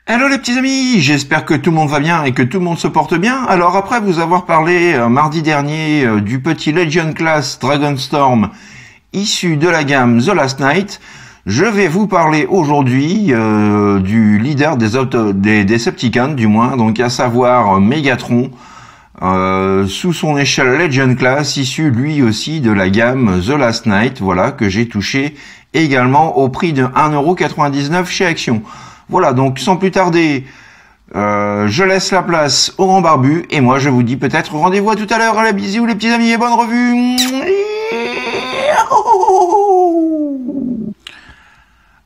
Hello les petits amis, j'espère que tout le monde va bien et que tout le monde se porte bien. Alors après vous avoir parlé mardi dernier du petit Legion Class Dragonstorm issu de la gamme The Last Knight, je vais vous parler aujourd'hui du leader des Decepticons, du moins, donc à savoir Megatron, sous son échelle Legion Class, issu lui aussi de la gamme The Last Knight, voilà, que j'ai touché également au prix de 1,99€ chez Action. Voilà, donc sans plus tarder, je laisse la place au grand barbu, et moi je vous dis peut-être rendez-vous à tout à l'heure, allez bisous les petits amis et bonne revue.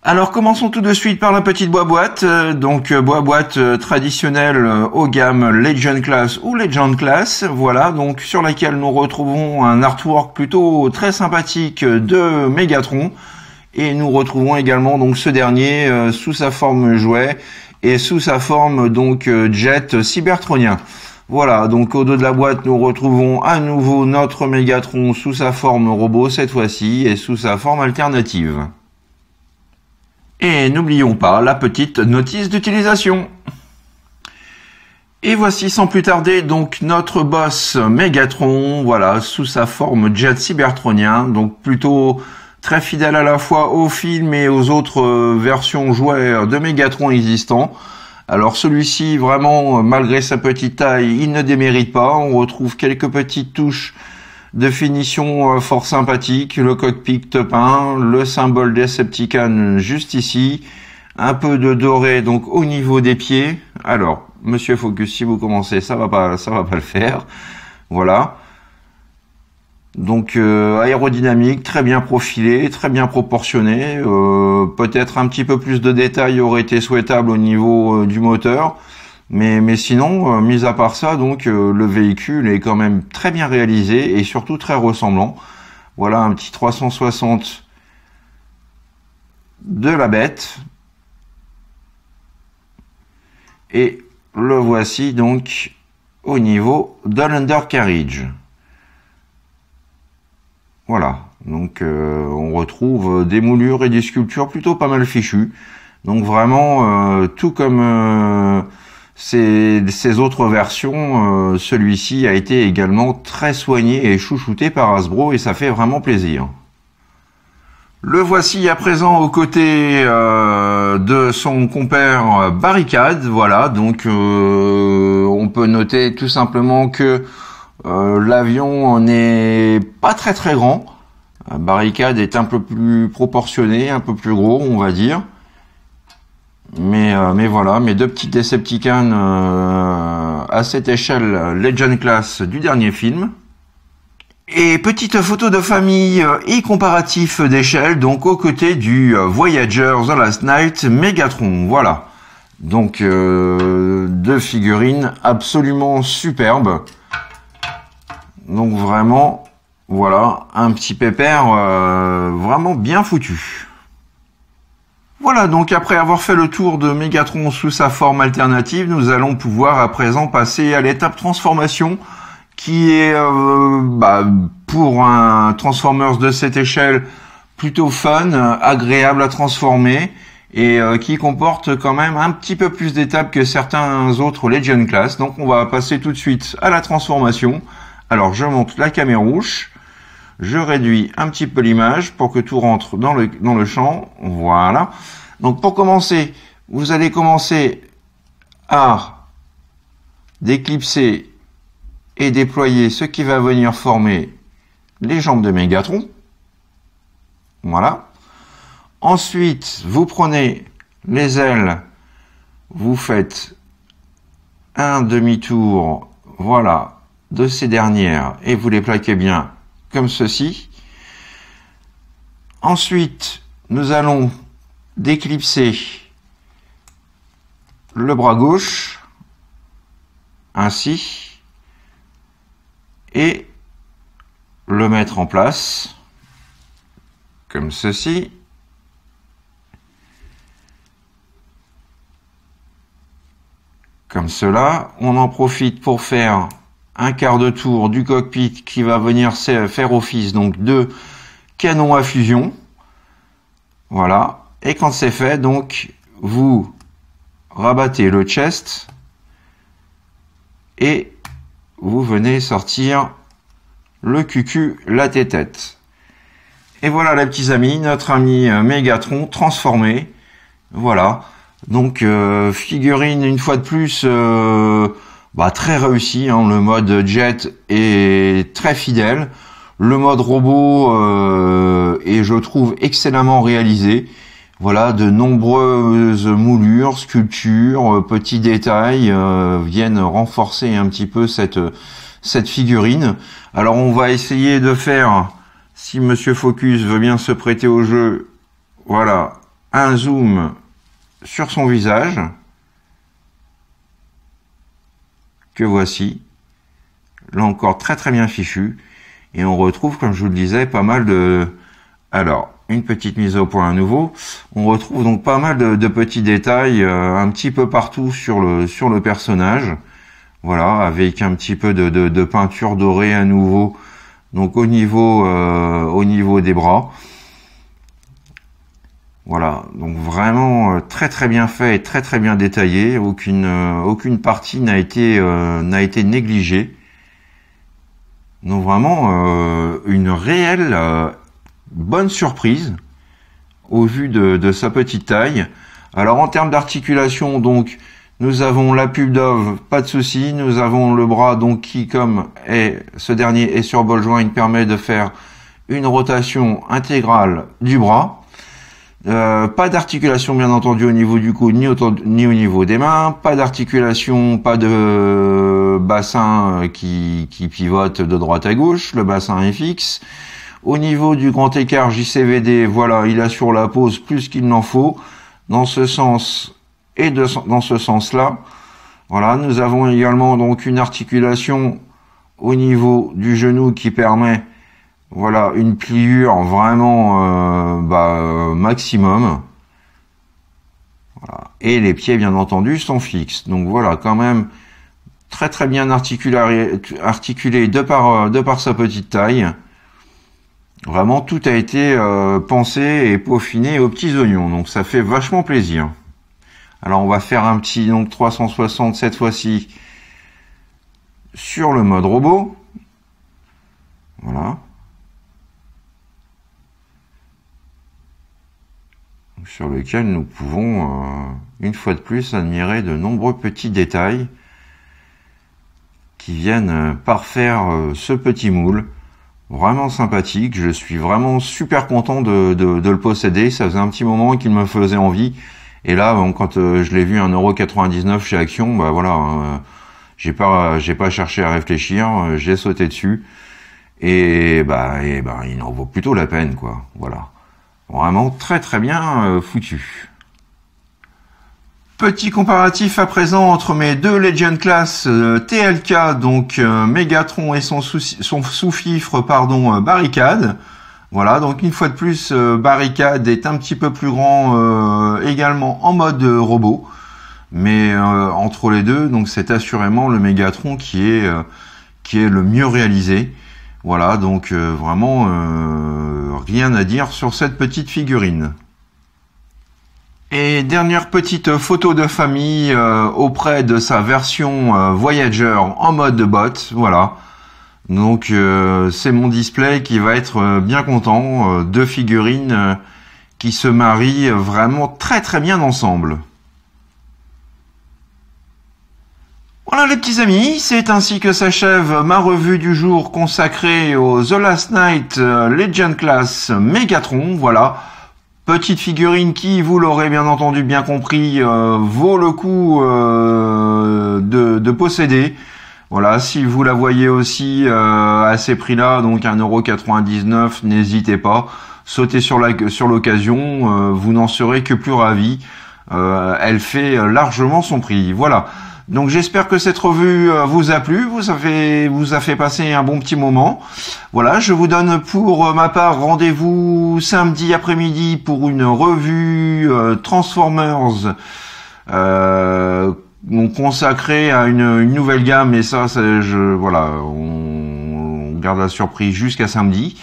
Alors commençons tout de suite par la petite boîte, donc boîte traditionnelle aux gammes Legion Class ou Legend Class, voilà, donc sur laquelle nous retrouvons un artwork plutôt très sympathique de Megatron. Et nous retrouvons également donc ce dernier sous sa forme jouet et sous sa forme donc jet cybertronien. Voilà, donc au dos de la boîte nous retrouvons à nouveau notre Megatron sous sa forme robot cette fois-ci et sous sa forme alternative. Et n'oublions pas la petite notice d'utilisation. Et voici sans plus tarder donc notre boss Megatron, voilà, sous sa forme jet cybertronien, donc plutôt très fidèle à la fois au film et aux autres versions jouets de Megatron existants. Alors celui-ci, vraiment, malgré sa petite taille, il ne démérite pas. On retrouve quelques petites touches de finition fort sympathiques. Le cockpit peint, le symbole Decepticon juste ici. Un peu de doré donc au niveau des pieds. Alors, Monsieur Focus, si vous commencez, ça va pas le faire. Voilà. Donc aérodynamique, très bien profilé, très bien proportionné. Peut-être un petit peu plus de détails aurait été souhaitable au niveau du moteur. Mais sinon, mis à part ça, donc le véhicule est quand même très bien réalisé et surtout très ressemblant. Voilà un petit 360 de la bête. Et le voici donc au niveau de l'undercarriage. Voilà, donc on retrouve des moulures et des sculptures plutôt pas mal fichues. Donc vraiment, tout comme ces autres versions, celui-ci a été également très soigné et chouchouté par Hasbro et ça fait vraiment plaisir. Le voici à présent aux côtés de son compère Barricade. Voilà, donc on peut noter tout simplement que l'avion n'est pas très grand. Barricade est un peu plus proportionné, un peu plus gros, on va dire. Mais voilà, mes deux petits Decepticons à cette échelle Legend Class du dernier film. Et petite photo de famille et comparatif d'échelle, donc aux côtés du Voyager The Last Knight Megatron. Voilà. Donc deux figurines absolument superbes. Donc vraiment, voilà, un petit pépère vraiment bien foutu. Voilà, donc après avoir fait le tour de Megatron sous sa forme alternative, nous allons pouvoir à présent passer à l'étape transformation, qui est pour un Transformers de cette échelle plutôt fun, agréable à transformer, et qui comporte quand même un petit peu plus d'étapes que certains autres Legion Class. Donc on va passer tout de suite à la transformation. Alors je monte la camérouche, je réduis un petit peu l'image pour que tout rentre dans le champ, voilà. Donc pour commencer, vous allez commencer à déclipser et déployer ce qui va venir former les jambes de Megatron, voilà. Ensuite, vous prenez les ailes, vous faites un demi-tour, voilà, de ces dernières et vous les plaquez bien comme ceci. Ensuite, nous allons déclipser le bras gauche, ainsi, et le mettre en place, comme ceci. Comme cela, on en profite pour faire un quart de tour du cockpit qui va venir faire office donc de canon à fusion. Voilà. Et quand c'est fait, donc vous rabattez le chest et vous venez sortir le cucu, la tête. Et voilà les petits amis, notre ami Megatron transformé. Voilà. Donc figurine une fois de plus très réussi, hein. Le mode jet est très fidèle. Le mode robot est, je trouve, excellemment réalisé. Voilà, de nombreuses moulures, sculptures, petits détails viennent renforcer un petit peu cette figurine. Alors on va essayer de faire, si Monsieur Focus veut bien se prêter au jeu, voilà, un zoom sur son visage, que voici, là encore très très bien fichu, et on retrouve, comme je vous le disais, pas mal de... Alors, une petite mise au point à nouveau, on retrouve donc pas mal de petits détails un petit peu partout sur le personnage, voilà, avec un petit peu de peinture dorée à nouveau, donc au niveau des bras. Voilà, donc vraiment très très bien fait et très très bien détaillé. Aucune partie n'a été négligée. Donc vraiment une réelle bonne surprise au vu de sa petite taille. Alors en termes d'articulation, donc nous avons la pub Dove, pas de souci. Nous avons le bras donc qui, comme ce dernier est sur ball joint, permet de faire une rotation intégrale du bras. Pas d'articulation bien entendu au niveau du cou ni au niveau des mains, pas d'articulation, pas de bassin qui pivote de droite à gauche, le bassin est fixe. Au niveau du grand écart JCVD, voilà, il assure la pose plus qu'il n'en faut, dans ce sens et dans ce sens-là. Voilà, nous avons également donc une articulation au niveau du genou qui permet, voilà, une pliure vraiment maximum. Voilà. Et les pieds, bien entendu, sont fixes. Donc voilà, quand même très très bien articulé de par sa petite taille. Vraiment, tout a été pensé et peaufiné aux petits oignons. Donc ça fait vachement plaisir. Alors on va faire un petit 360 cette fois-ci sur le mode robot. Voilà. Sur lequel nous pouvons, une fois de plus, admirer de nombreux petits détails qui viennent parfaire ce petit moule. Vraiment sympathique, je suis vraiment super content de le posséder. Ça faisait un petit moment qu'il me faisait envie. Et là, bon, quand je l'ai vu 1,99 € chez Action, bah voilà, j'ai pas cherché à réfléchir, j'ai sauté dessus. Et il en vaut plutôt la peine, quoi. Voilà. Vraiment très très bien foutu. Petit comparatif à présent entre mes deux Legend Class TLK, donc Megatron et son sous-fifre, Barricade. Voilà, donc une fois de plus, Barricade est un petit peu plus grand également en mode robot. Mais entre les deux, donc c'est assurément le Megatron qui est le mieux réalisé. Voilà, donc vraiment rien à dire sur cette petite figurine. Et dernière petite photo de famille auprès de sa version Voyager en mode bot, voilà. Donc c'est mon display qui va être bien content, deux figurines qui se marient vraiment très très bien ensemble. Voilà les petits amis, c'est ainsi que s'achève ma revue du jour consacrée au The Last Night Legend Class Megatron, voilà. Petite figurine qui, vous l'aurez bien entendu, bien compris, vaut le coup de posséder. Voilà, si vous la voyez aussi à ces prix-là, donc 1,99 €, n'hésitez pas. Sautez sur l'occasion, vous n'en serez que plus ravis. Elle fait largement son prix. Voilà. Donc j'espère que cette revue vous a plu, vous a fait passer un bon petit moment. Voilà, je vous donne pour ma part rendez-vous samedi après-midi pour une revue Transformers consacré à une nouvelle gamme, et ça, voilà, on garde la surprise jusqu'à samedi.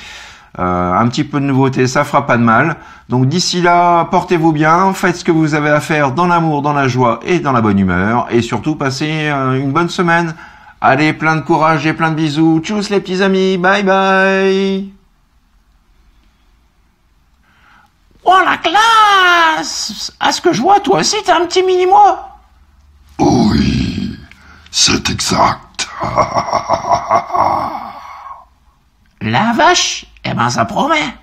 Un petit peu de nouveauté, ça fera pas de mal. Donc d'ici là, portez-vous bien, faites ce que vous avez à faire dans l'amour, dans la joie et dans la bonne humeur, et surtout passez une bonne semaine. Allez, plein de courage et plein de bisous. Tchuss les petits amis, bye bye. Oh la classe! À ce que je vois, toi aussi t'as un petit mini-moi. Oui, c'est exact. La vache, eh ben ça promet.